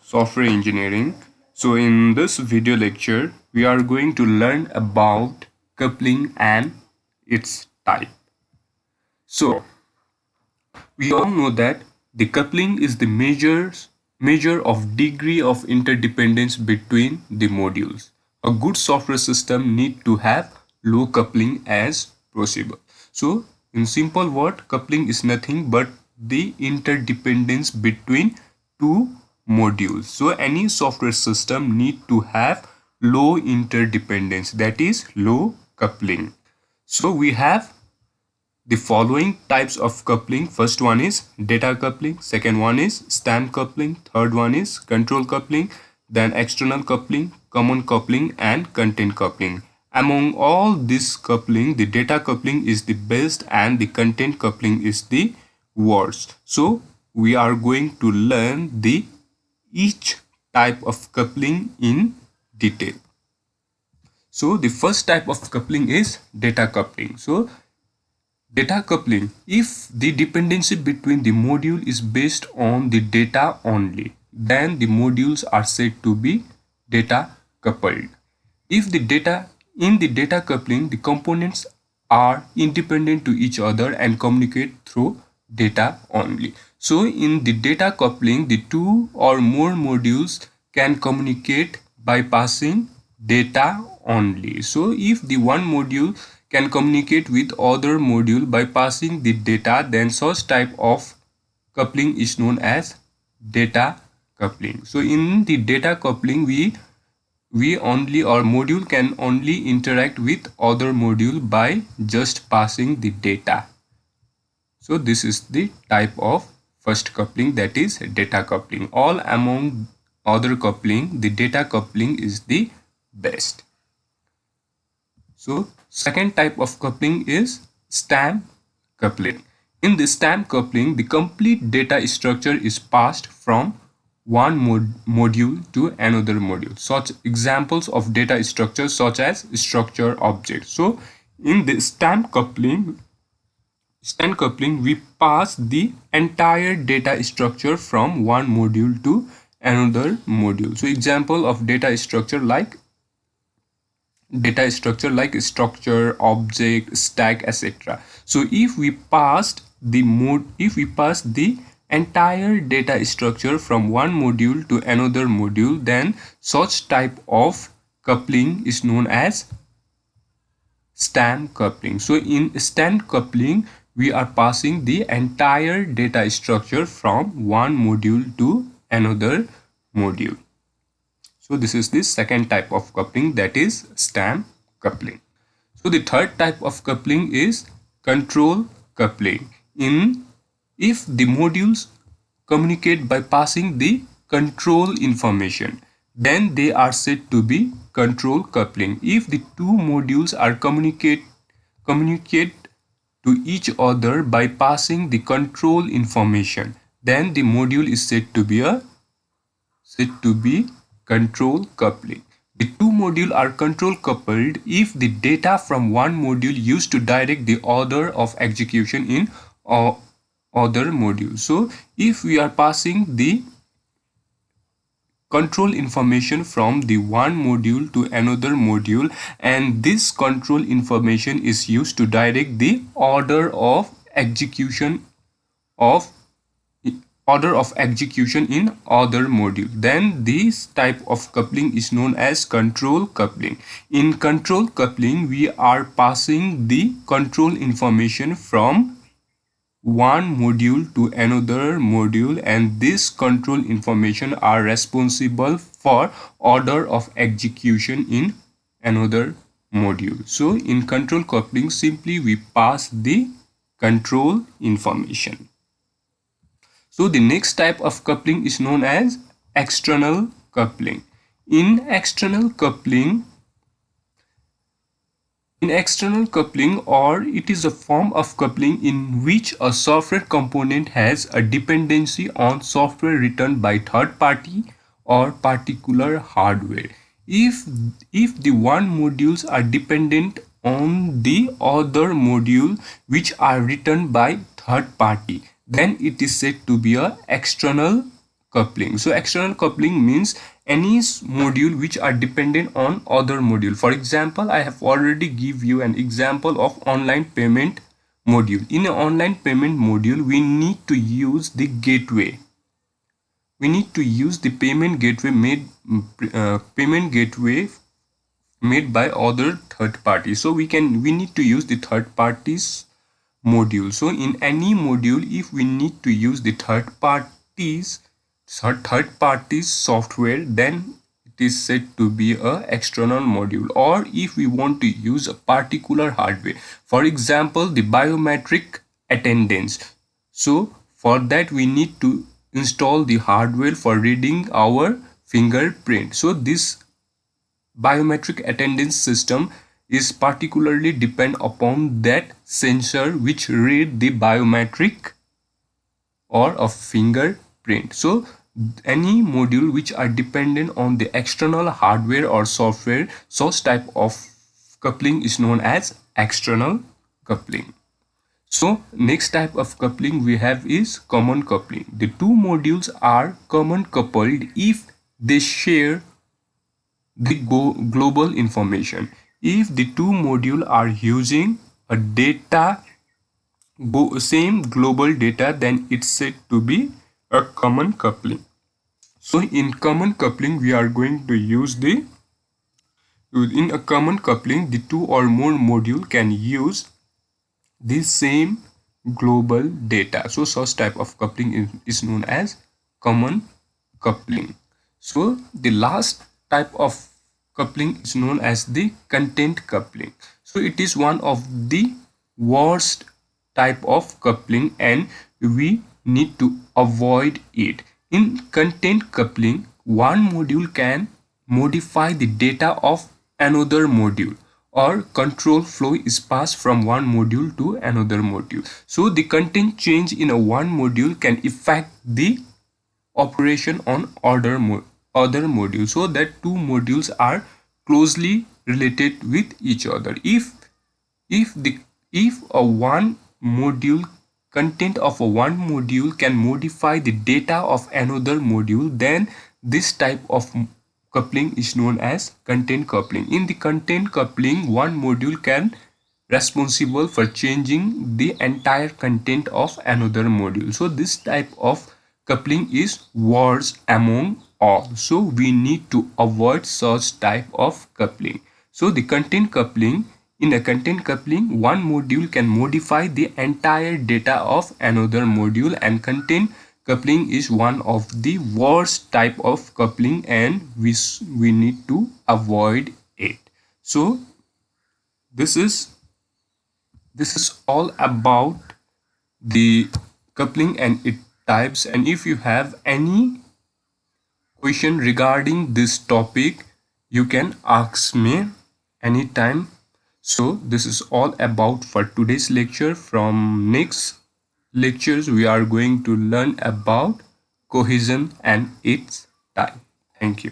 Software engineering. So in this video lecture, we are going to learn about coupling and its type. So we all know that the coupling is the measure of degree of interdependence between the modules. A good software system need to have low coupling as possible. So in simple word, coupling is nothing but the interdependence between two modules. So any software system need to have low interdependence, that is low coupling. So we have the following types of coupling. First one is data coupling, second one is stamp coupling, third one is control coupling, then external coupling, common coupling and content coupling. Among all this coupling, the data coupling is the best and the content coupling is the worst. So we are going to learn the each type of coupling in detail. So the first type of coupling is data coupling. So data coupling, if the dependency between the module is based on the data only, then the modules are said to be data coupled. If the data in the data coupling, the components are independent to each other and communicate through data only. So in the data coupling, the two or more modules can communicate by passing data only. So if the one module can communicate with other module by passing the data, then such type of coupling is known as data coupling. So in the data coupling, we only or module can only interact with other module by just passing the data. So this is the type of first coupling, that is data coupling. All among other coupling, the data coupling is the best. So second type of coupling is stamp coupling. In the stamp coupling, the complete data structure is passed from one module to another module. Such examples of data structures such as structure object. So in the stamp coupling, we pass the entire data structure from one module to another module. So example of data structure like structure, object, stack, etc. So if we passed the entire data structure from one module to another module, then such type of coupling is known as stamp coupling. So in stamp coupling, we are passing the entire data structure from one module to another module. So this is the second type of coupling, that is stamp coupling. So the third type of coupling is control coupling. If the modules communicate by passing the control information, then they are said to be control coupling. If the two modules are communicate to each other by passing the control information, then the module is said to be control coupling. The two modules are control coupled if the data from one module used to direct the order of execution in other module. So if we are passing the control information from the one module to another module, and this control information is used to direct the order of execution in other module, then this type of coupling is known as control coupling. In control coupling, we are passing the control information from one module to another module, and this control information are responsible for order of execution in another module. So in control coupling, simply we pass the control information. So the next type of coupling is known as external coupling. In external coupling, or it is a form of coupling in which a software component has a dependency on software written by third party or particular hardware. If the one modules are dependent on the other module which are written by third party, then it is said to be a external coupling. So external coupling means any module which are dependent on other module. For example, I have already give you an example of online payment module. In an online payment module, we need to use the gateway. We need to use the payment gateway made by other third parties. So we need to use the third parties module. So in any module, if we need to use the third parties software, then it is said to be a external module. Or if we want to use a particular hardware, for example the biometric attendance, so for that we need to install the hardware for reading our fingerprint. So this biometric attendance system is particularly depend upon that sensor which read the biometric or a fingerprint. So any module which are dependent on the external hardware or software, such type of coupling is known as external coupling. So next type of coupling we have is common coupling. The two modules are common coupled if they share the global information. If the two modules are using a same global data, then it's said to be a common coupling. So in common coupling we are going to use in a common coupling the two or more module can use the same global data. So such type of coupling is known as common coupling. So the last type of coupling is known as the content coupling. So it is one of the worst type of coupling and we need to avoid it. In content coupling, one module can modify the data of another module, or control flow is passed from one module to another module. So the content change in a one module can affect the operation on other module, so that two modules are closely related with each other. If a one module content of a one module can modify the data of another module, then this type of coupling is known as content coupling. In the content coupling, one module can responsible for changing the entire content of another module. So this type of coupling is worst among all. So we need to avoid such type of coupling. So the content coupling, in a content coupling, one module can modify the entire data of another module, and content coupling is one of the worst type of coupling and we need to avoid it. So this is all about the coupling and its types. And if you have any question regarding this topic, you can ask me anytime. So this is all about for today's lecture. From next lectures we are going to learn about cohesion and its type. Thank you.